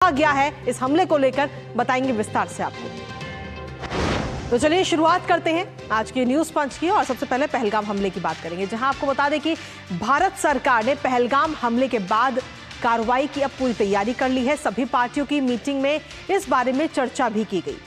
कहा गया है इस हमले को लेकर बताएंगे विस्तार से आपको। तो चलिए शुरुआत करते हैं आज के न्यूज पंच की और सबसे पहले पहलगाम हमले की बात करेंगे, जहां आपको बता दें कि भारत सरकार ने पहलगाम हमले के बाद कार्रवाई की अब पूरी तैयारी कर ली है। सभी पार्टियों की मीटिंग में इस बारे में चर्चा भी की गई,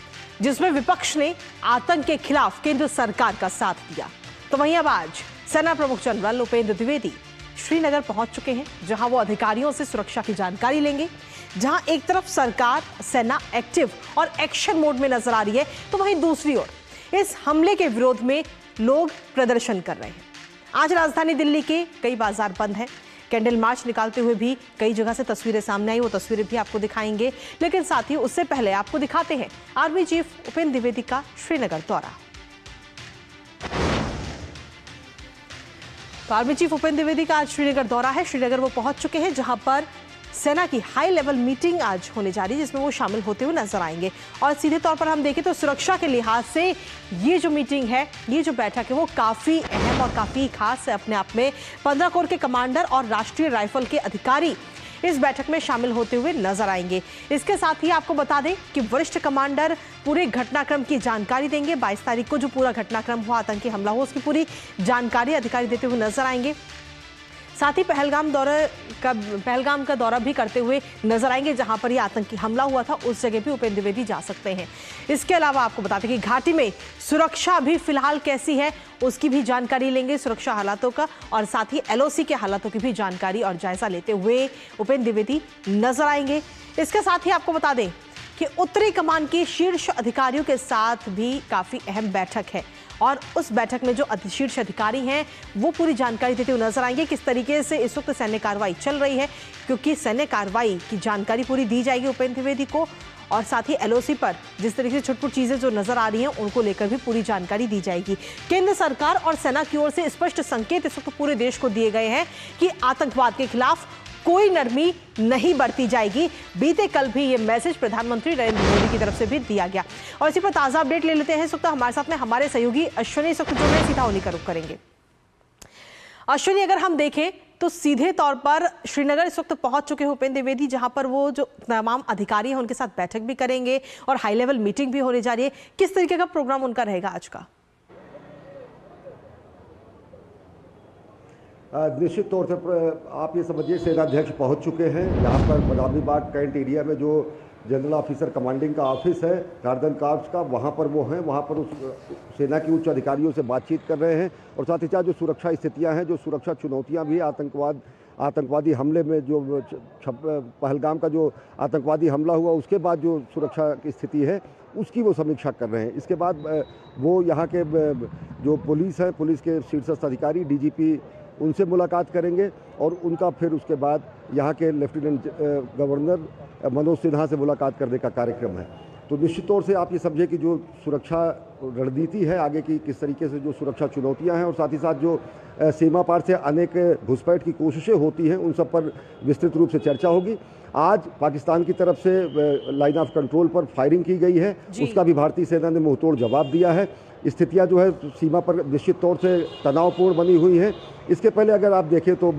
जिसमें विपक्ष ने आतंक के खिलाफ केंद्र सरकार का साथ दिया। तो वहीं अब आज सेना प्रमुख जनरल उपेंद्र द्विवेदी श्रीनगर पहुंच चुके हैं, जहां वो अधिकारियों से सुरक्षा की जानकारी लेंगे। जहां एक तरफ सरकार सेना एक्टिव और एक्शन मोड में नजर आ रही है, तो वहीं दूसरी ओर इस हमले के विरोध में लोग प्रदर्शन कर रहे हैं। आज राजधानी दिल्ली के कई बाजार बंद हैं। कैंडल मार्च निकालते हुए भी कई जगह से तस्वीरें सामने आई, वो तस्वीरें भी आपको दिखाएंगे। लेकिन साथ ही उससे पहले आपको दिखाते हैं आर्मी चीफ उपेंद्र द्विवेदी का श्रीनगर दौरा। तो आर्मी चीफ उपेंद्र द्विवेदी का आज श्रीनगर दौरा है। श्रीनगर वो पहुंच चुके हैं, जहां पर सेना की हाई लेवल मीटिंग आज होने जा रही है, जिसमें वो शामिल होते हुए नजर आएंगे। और सीधे तौर पर हम देखें तो सुरक्षा के लिहाज से ये जो मीटिंग है, ये जो बैठक है, वो काफी अहम और काफी खास है अपने आप में। 15 कोर के कमांडर और राष्ट्रीय राइफल के अधिकारी इस बैठक में शामिल होते हुए नजर आएंगे। इसके साथ ही आपको बता दें कि वरिष्ठ कमांडर पूरे घटनाक्रम की जानकारी देंगे। 22 तारीख को जो पूरा घटनाक्रम हुआ, आतंकी हमला हुआ, उसकी पूरी जानकारी अधिकारी देते हुए नजर आएंगे। साथ ही पहलगाम का दौरा भी करते हुए नजर आएंगे, जहां पर यह आतंकी हमला हुआ था, उस जगह भी उपेंद्र द्विवेदी जा सकते हैं। इसके अलावा आपको बताते हैं कि घाटी में सुरक्षा भी फिलहाल कैसी है, उसकी भी जानकारी लेंगे, सुरक्षा हालातों का, और साथ ही LOC के हालातों की भी जानकारी और जायजा लेते हुए उपेंद्र द्विवेदी नजर आएंगे। इसके साथ ही आपको बता दें कि उत्तरी कमान के शीर्ष अधिकारियों के साथ भी काफी अहम बैठक है, और उस बैठक में जो शीर्ष अधिकारी हैं वो पूरी जानकारी देते हुए नजर आएंगे किस तरीके से इस वक्त सैन्य कार्रवाई चल रही है, क्योंकि सैन्य कार्रवाई की जानकारी पूरी दी जाएगी उपेंद्र द्विवेदी को। और साथ ही LOC पर जिस तरीके से छुटपुट चीजें जो नजर आ रही हैं, उनको लेकर भी पूरी जानकारी दी जाएगी। केंद्र सरकार और सेना की ओर से स्पष्ट संकेत इस वक्त पूरे देश को दिए गए हैं कि आतंकवाद के खिलाफ कोई नरमी नहीं बरती जाएगी। बीते कल भी ये मैसेज प्रधानमंत्री नरेंद्र मोदी की तरफ से भी दिया गया। और इसी पर ताजा अपडेट ले लेते हैं। इस वक्त हमारे साथ में हमारे सहयोगी अश्विनी इस वक्त जुड़ रहे हैं, सीधा उन्हीं का रुख करेंगे। अश्विनी, अगर हम देखें तो सीधे तौर पर श्रीनगर इस वक्त पहुंच चुके हैं उपेंद्र द्विवेदी, जहां पर वो जो तमाम अधिकारी हैं उनके साथ बैठक भी करेंगे और हाई लेवल मीटिंग भी होने जा रही है। किस तरीके का प्रोग्राम उनका रहेगा आज का? निश्चित तौर से आप ये समझिए सेनाध्यक्ष पहुंच चुके हैं। यहाँ पर बदामी बाग कैंट एरिया में जो जनरल ऑफिसर कमांडिंग का ऑफिस है गार्डन कार्प्स का, वहाँ पर वो हैं। वहाँ पर उस सेना के उच्च अधिकारियों से बातचीत कर रहे हैं, और साथ ही साथ जो सुरक्षा स्थितियाँ हैं, जो सुरक्षा चुनौतियाँ भी आतंकवादी हमले में जो पहलगाम का जो आतंकवादी हमला हुआ, उसके बाद जो सुरक्षा की स्थिति है उसकी वो समीक्षा कर रहे हैं। इसके बाद वो यहाँ के जो पुलिस है, पुलिस के शीर्षस्थ अधिकारी DGP, उनसे मुलाकात करेंगे, और उनका फिर उसके बाद यहाँ के लेफ्टिनेंट गवर्नर मनोज सिन्हा से मुलाकात करने का कार्यक्रम है। तो निश्चित तौर से आप ये समझे कि जो सुरक्षा रणनीति है आगे की, किस तरीके से जो सुरक्षा चुनौतियां हैं, और साथ ही साथ जो सीमा पार से अनेक घुसपैठ की कोशिशें होती हैं, उन सब पर विस्तृत रूप से चर्चा होगी। आज पाकिस्तान की तरफ से लाइन ऑफ कंट्रोल पर फायरिंग की गई है, उसका भी भारतीय सेना ने मुंहतोड़ जवाब दिया है। स्थितियां जो है सीमा पर निश्चित तौर से तनावपूर्ण बनी हुई हैं। इसके पहले अगर आप देखें तो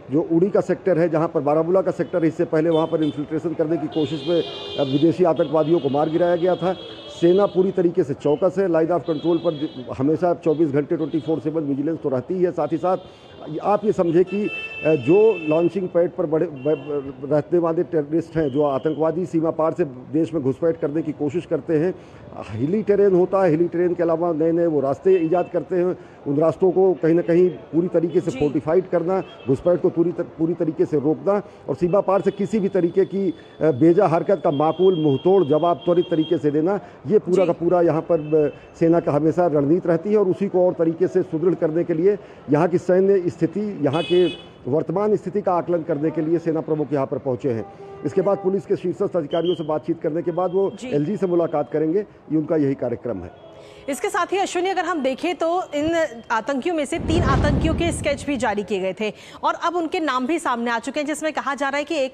जो उड़ी का सेक्टर है, जहां पर बारामूला का सेक्टर है, इससे पहले वहां पर इन्फिल्ट्रेशन करने की कोशिश में विदेशी आतंकवादियों को मार गिराया गया था। सेना पूरी तरीके से चौकस है। लाइन ऑफ कंट्रोल पर हमेशा 24 घंटे 24/7 विजिलेंस तो रहती है। साथ ही साथ आप ये समझे कि जो लॉन्चिंग पैड पर बड़े रहने वाले टेररिस्ट हैं, जो आतंकवादी सीमा पार से देश में घुसपैठ करने की कोशिश करते हैं, हिली टेरेन होता है, हिली टेरेन के अलावा नए नए वो रास्ते ईजाद करते हैं। उन रास्तों को कहीं ना कहीं पूरी तरीके से फोर्टिफाइड करना, घुसपैठ को पूरी तरीके से रोकना, और सीमा पार से किसी भी तरीके की बेजा हरकत का माकूल मुंहतोड़ जवाब त्वरित तरीके से देना, ये पूरा का पूरा यहाँ पर सेना का हमेशा रणनीति रहती है। और उसी को और तरीके से सुदृढ़ करने के लिए यहाँ की सैन्य स्थिति, यहाँ के वर्तमान स्थिति का आकलन करने के लिए सेना प्रमुख यहाँ पर पहुंचे हैं। इसके बाद पुलिस के शीर्षस्थ अधिकारियों से बातचीत करने के बाद वो LG से मुलाकात करेंगे। ये उनका यही कार्यक्रम है। इसके साथ ही अश्विनी, अगर हम देखें तो इन आतंकियों में से 3 आतंकियों के स्केच भी जारी किए गए थे, और अब उनके नाम भी सामने आ चुके हैं, जिसमें कहा जा रहा है कि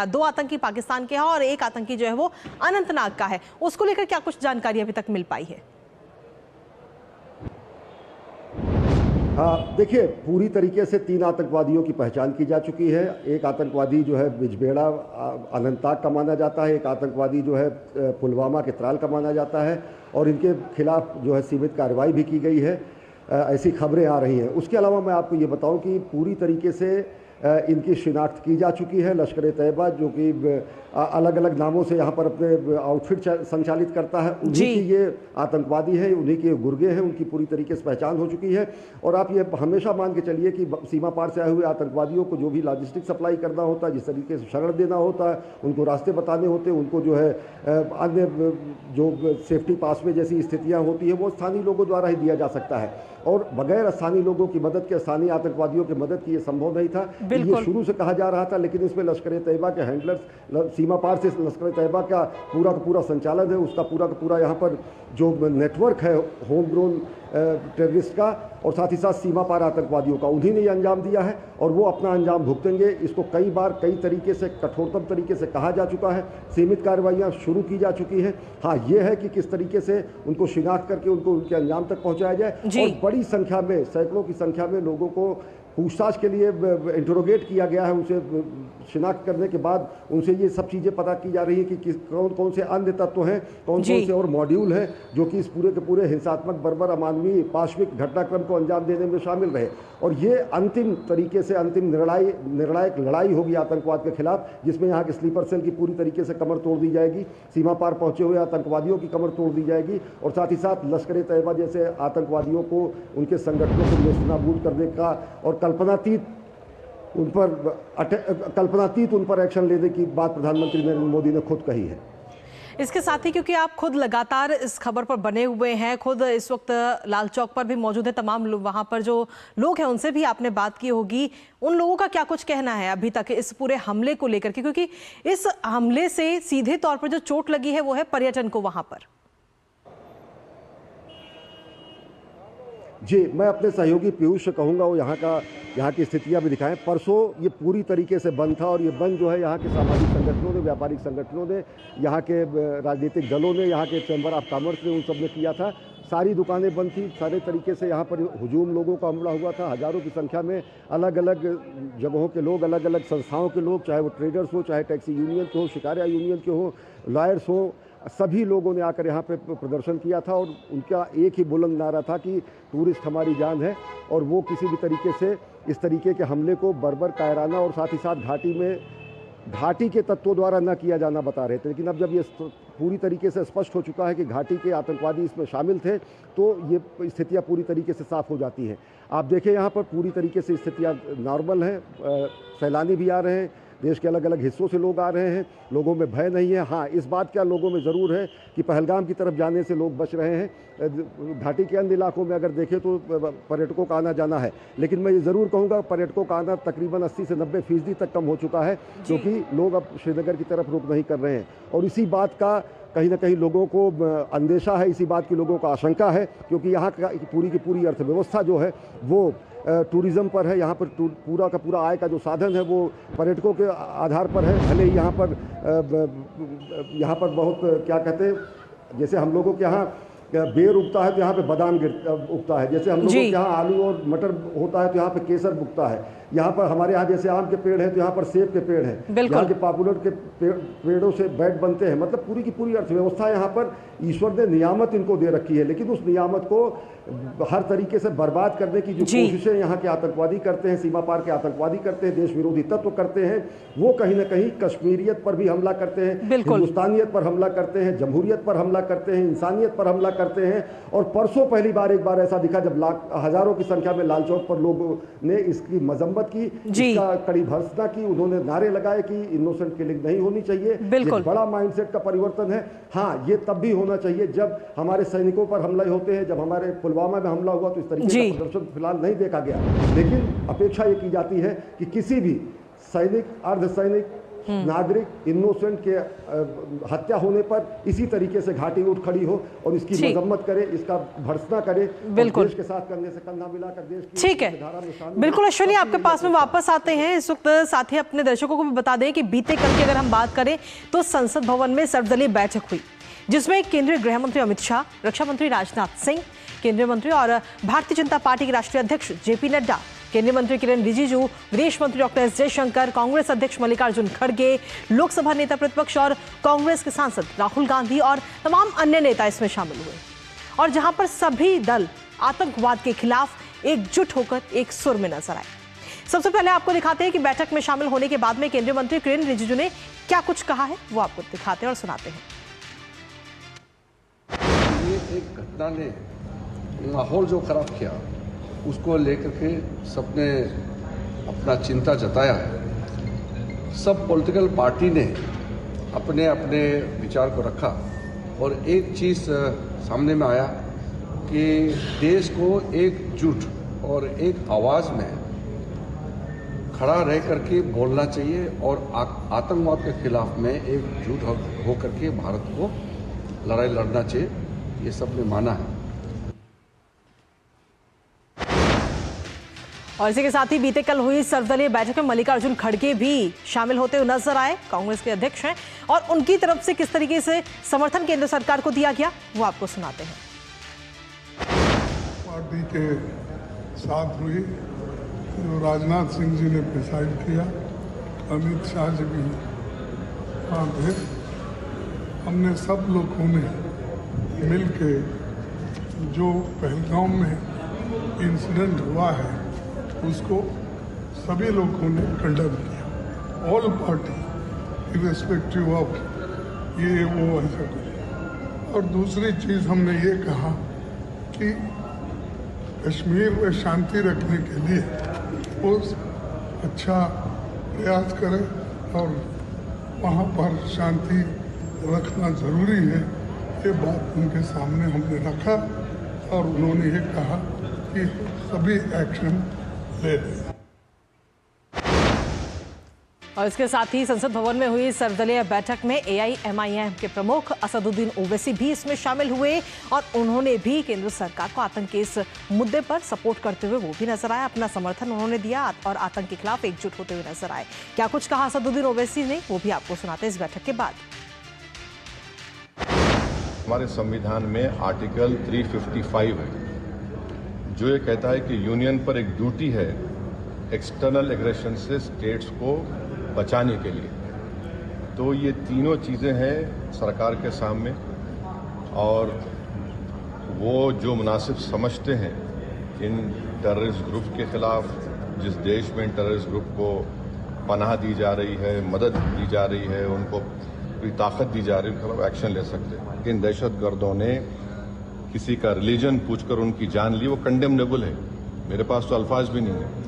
2 आतंकी पाकिस्तान के हैं और 1 आतंकी जो है वो अनंतनाग का है। उसको लेकर क्या कुछ जानकारी अभी तक मिल पाई है? हाँ, देखिए, पूरी तरीके से 3 आतंकवादियों की पहचान की जा चुकी है। एक आतंकवादी जो है बिजबेड़ा अनंतनाग का माना जाता है, एक आतंकवादी जो है पुलवामा के त्राल का माना जाता है, और इनके खिलाफ जो है सीमित कार्रवाई भी की गई है। ऐसी खबरें आ रही हैं। उसके अलावा मैं आपको ये बताऊं कि पूरी तरीके से इनकी शिनाख्त की जा चुकी है। लश्कर-ए-तैयबा जो कि अलग अलग नामों से यहाँ पर अपने आउटफिट संचालित करता है, उन्हीं की ये आतंकवादी है, उन्हीं के गुर्गे हैं, उनकी पूरी तरीके से पहचान हो चुकी है। और आप ये हमेशा मान के चलिए कि सीमा पार से आए हुए आतंकवादियों को जो भी लॉजिस्टिक सप्लाई करना होता है, जिस तरीके से शरण देना होता है, उनको रास्ते बताने होते हैं, उनको जो है अन्य जो सेफ्टी पास में जैसी स्थितियाँ होती है वो स्थानीय लोगों द्वारा ही दिया जा सकता है। और बगैर स्थानीय लोगों की मदद के, स्थानीय आतंकवादियों की मदद की ये संभव नहीं था। ये शुरू से कहा जा रहा था, लेकिन इसमें लश्कर-ए-तैयबा के हैंडलर्स, सीमा पार से लश्कर-ए-तैयबा का पूरा संचालन है, उसका पूरा का पूरा यहाँ पर जो नेटवर्क है होम ग्रोन टेररिस्ट का, और साथ ही साथ सीमा पार आतंकवादियों का, उन्हीं ने ये अंजाम दिया है और वो अपना अंजाम भुगतेंगे। इसको कई बार कई तरीके से कठोरतम तरीके से कहा जा चुका है। सीमित कार्रवाइयाँ शुरू की जा चुकी हैं। हाँ, ये है कि किस तरीके से उनको शिनाख्त करके उनको उनके अंजाम तक पहुँचाया जाए, और बड़ी संख्या में, सैकड़ों की संख्या में लोगों को पूछताछ के लिए इंटरोगेट किया गया है। उनसे शिनाख्त करने के बाद उनसे ये सब चीज़ें पता की जा रही है कि कौन कौन से अन्य तत्व हैं, कौन कौन से और मॉड्यूल हैं जो कि इस पूरे के पूरे हिंसात्मक, बर्बर, अमानवीय, पाशविक घटनाक्रम को अंजाम देने में शामिल रहे। और ये अंतिम तरीके से अंतिम निर्णायक लड़ाई होगी आतंकवाद के खिलाफ, जिसमें यहाँ के स्लीपर सेल की पूरी तरीके से कमर तोड़ दी जाएगी, सीमा पार पहुँचे हुए आतंकवादियों की कमर तोड़ दी जाएगी, और साथ ही साथ लश्कर-ए-तैयबा जैसे आतंकवादियों को, उनके संगठनों को नेस्तनाबूद करने का और कल्पनातीत उन पर एक्शन लेने की बात प्रधानमंत्री नरेंद्र मोदी ने खुद कही है। इसके साथ ही, क्योंकि आप खुद लगातार इस खबर पर बने हुए हैं, खुद इस वक्त लाल चौक पर भी मौजूद है, तमाम लोग वहां पर जो लोग हैं उनसे भी आपने बात की होगी, उन लोगों का क्या कुछ कहना है अभी तक इस पूरे हमले को लेकर के, क्योंकि इस हमले से सीधे तौर पर जो चोट लगी है वो है पर्यटन को वहां पर। जी, मैं अपने सहयोगी पीयूष से कहूँगा वो यहाँ की स्थितियाँ भी दिखाएं। परसों ये पूरी तरीके से बंद था, और ये बंद जो है यहाँ के सामाजिक संगठनों ने, व्यापारिक संगठनों ने, यहाँ के राजनीतिक दलों ने, यहाँ के चैम्बर ऑफ कॉमर्स ने, उन सब ने किया था। सारी दुकानें बंद थी, सारे तरीके से यहाँ पर हुजूम लोगों का हमला हुआ था। हज़ारों की संख्या में अलग अलग जगहों के लोग, अलग अलग संस्थाओं के लोग, चाहे वो ट्रेडर्स हो, चाहे टैक्सी यूनियन के हो, शिकारिया यूनियन के हो, लॉयर्स हो, सभी लोगों ने आकर यहाँ पे प्रदर्शन किया था। और उनका एक ही बुलंद नारा था कि टूरिस्ट हमारी जान है, और वो किसी भी तरीके से इस तरीके के हमले को बर्बर, कायराना और साथ ही साथ घाटी के तत्वों द्वारा न किया जाना बता रहे थे। लेकिन अब जब ये पूरी तरीके से स्पष्ट हो चुका है कि घाटी के आतंकवादी इसमें शामिल थे, तो ये स्थितियाँ पूरी तरीके से साफ हो जाती हैं। आप देखें, यहाँ पर पूरी तरीके से स्थितियाँ नॉर्मल हैं, सैलानी भी आ रहे हैं, देश के अलग अलग हिस्सों से लोग आ रहे हैं, लोगों में भय नहीं है। हाँ, इस बात का लोगों में ज़रूर है कि पहलगाम की तरफ जाने से लोग बच रहे हैं। घाटी के अन्य इलाकों में अगर देखें तो पर्यटकों का आना जाना है, लेकिन मैं ये ज़रूर कहूँगा पर्यटकों का आना तकरीबन 80 से 90% तक कम हो चुका है, क्योंकि लोग अब श्रीनगर की तरफ रुख नहीं कर रहे हैं। और इसी बात का कहीं ना कहीं लोगों को अंदेशा है, इसी बात की लोगों को आशंका है, क्योंकि यहाँ की पूरी अर्थव्यवस्था जो है वो टूरिज़्म पर है। यहाँ पर पूरा का पूरा आय का जो साधन है वो पर्यटकों के आधार पर है। भले ही यहाँ पर बहुत क्या कहते हैं, जैसे हम लोगों के यहाँ बेर उगता है तो यहाँ पे बादाम उगता है, जैसे हम लोगों के यहाँ आलू और मटर होता है तो यहाँ पे केसर उगता है। यहाँ पर हमारे यहाँ जैसे आम के पेड़ हैं तो यहाँ पर सेब के पेड़ हैं, यहाँ के पॉपुलर के पेड़ों से बैट बनते हैं। मतलब पूरी की पूरी अर्थव्यवस्था यहाँ पर ईश्वर ने नियामत इनको दे रखी है, लेकिन उस नियामत को हर तरीके से बर्बाद करने की जो कोशिशें यहाँ के आतंकवादी करते हैं, सीमा पार के आतंकवादी करते हैं, देश विरोधी तत्व करते हैं, वो कहीं ना कहीं कश्मीरियत पर भी हमला करते हैं, हिंदुस्तानियत पर हमला करते हैं, जमहूरियत पर हमला करते हैं, इंसानियत पर हमला करते हैं। और परसों पहली बार एक बार ऐसा दिखा जब हजारों की संख्या में लाल चौक पर लोगों ने इसकी मजम्मत की, इसका कड़ी भर्त्सना की, उन्होंने नारे लगाए कि इनोसेंट किलिंग नहीं होनी चाहिए। ये बड़ा माइंडसेट का परिवर्तन है। हाँ, ये तब भी होना चाहिए जब हमारे सैनिकों पर हमले होते हैं। जब हमारे पुलवामा में हमला हुआ तो इस तरीके का प्रदर्शन फिलहाल नहीं देखा गया, लेकिन अपेक्षा ये की जाती है कि किसी भी सैनिक, अर्धसैनिक, नागरिक, इनोसेंट के हत्या होने पर इसी तरीके से घाटी उठ खड़ी हो और इसकी मजम्मत करे, इसका भर्त्सना करे, देश के साथ कंधे से कंधा मिलाकर देश की ठीक है। बिल्कुल अश्विनी, आपके पास में वापस आते हैं। इस वक्त साथ ही अपने दर्शकों को भी बता दें कि बीते कल की अगर हम बात करें तो संसद भवन में सर्वदलीय बैठक हुई। जिसमें केंद्रीय गृह मंत्री अमित शाह, रक्षा मंत्री राजनाथ सिंह, केंद्रीय मंत्री और भारतीय जनता पार्टी के राष्ट्रीय अध्यक्ष जेपी नड्डा, केंद्रीय मंत्री किरेन रिजिजू, विदेश मंत्री डॉक्टर एस जयशंकर, कांग्रेस अध्यक्ष मल्लिकार्जुन खड़गे, लोकसभा नेता प्रतिपक्ष और कांग्रेस के सांसद राहुल गांधी और तमाम अन्य नेता इसमें शामिल हुए। और जहां पर सभी दल आतंकवाद के खिलाफ एकजुट होकर एक सुर में नजर आए। सबसे पहले आपको दिखाते हैं कि बैठक में शामिल होने के बाद में केंद्रीय मंत्री किरेन रिजिजू ने क्या कुछ कहा है, वो आपको दिखाते हैं और सुनाते हैं। ये एक घटना ने माहौल जो खराब किया उसको लेकर के सबने अपना चिंता जताया। सब पॉलिटिकल पार्टी ने अपने अपने विचार को रखा और एक चीज़ सामने में आया कि देश को एकजुट और एक आवाज़ में खड़ा रह करके बोलना चाहिए और आतंकवाद के खिलाफ में एकजुट होकर के भारत को लड़ाई लड़ना चाहिए, ये सब ने माना है। और इसी के साथ ही बीते कल हुई सर्वदलीय बैठक में मल्लिकार्जुन खड़गे भी शामिल होते हुए नजर आए। कांग्रेस के अध्यक्ष हैं और उनकी तरफ से किस तरीके से समर्थन केंद्र सरकार को दिया गया वो आपको सुनाते हैं। पार्टी के साथ हुई जो राजनाथ सिंह जी ने प्रिसाइड किया, अमित शाह जी भी वहाँ थे। हमने सब लोगों ने मिल के जो पहलगाम में इंसिडेंट हुआ है उसको सभी लोगों ने कंडेम किया। ऑल पार्टी इर्रेस्पेक्टिव ऑफ ये वो ऐसा कुछ। और दूसरी चीज़ हमने ये कहा कि कश्मीर में शांति रखने के लिए वो अच्छा प्रयास करें और वहाँ पर शांति रखना ज़रूरी है। ये बात उनके सामने हमने रखा और उन्होंने ये कहा कि सभी एक्शन ले लें। और इसके साथ ही संसद भवन में हुई सर्वदलीय बैठक में AIMIM के प्रमुख असदुद्दीन ओवैसी भी इसमें शामिल हुए और उन्होंने भी केंद्र सरकार को आतंक के इस मुद्दे पर सपोर्ट करते हुए वो भी नजर आए। अपना समर्थन उन्होंने दिया और आतंक के खिलाफ एकजुट होते हुए नजर आए। क्या कुछ कहा असदुद्दीन ओवैसी ने वो भी आपको सुनाते हैं इस बैठक के बाद। हमारे संविधान में आर्टिकल 355 है जो ये कहता है कि यूनियन पर एक ड्यूटी है एक्सटर्नल एग्रेशन से स्टेट्स को बचाने के लिए। तो ये तीनों चीज़ें हैं सरकार के सामने और वो जो मुनासिब समझते हैं इन टेररिस्ट ग्रुप के खिलाफ, जिस देश में इन टेररिस्ट ग्रुप को पनाह दी जा रही है, मदद दी जा रही है, उनको पूरी ताकत दी जा रही है, उनके खिलाफ एक्शन ले सकते हैं। इन दहशतगर्दों ने किसी का रिलीजन पूछकर उनकी जान ली, वो कंडेमनेबल है। मेरे पास तो अल्फाज भी नहीं है।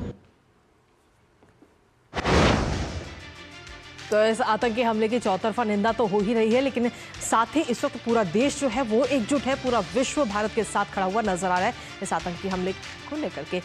तो इस आतंकी हमले की चौतरफा निंदा तो हो ही रही है, लेकिन साथ ही इस वक्त पूरा देश जो है वो एकजुट है, पूरा विश्व भारत के साथ खड़ा हुआ नजर आ रहा है इस आतंकी हमले को लेकर के।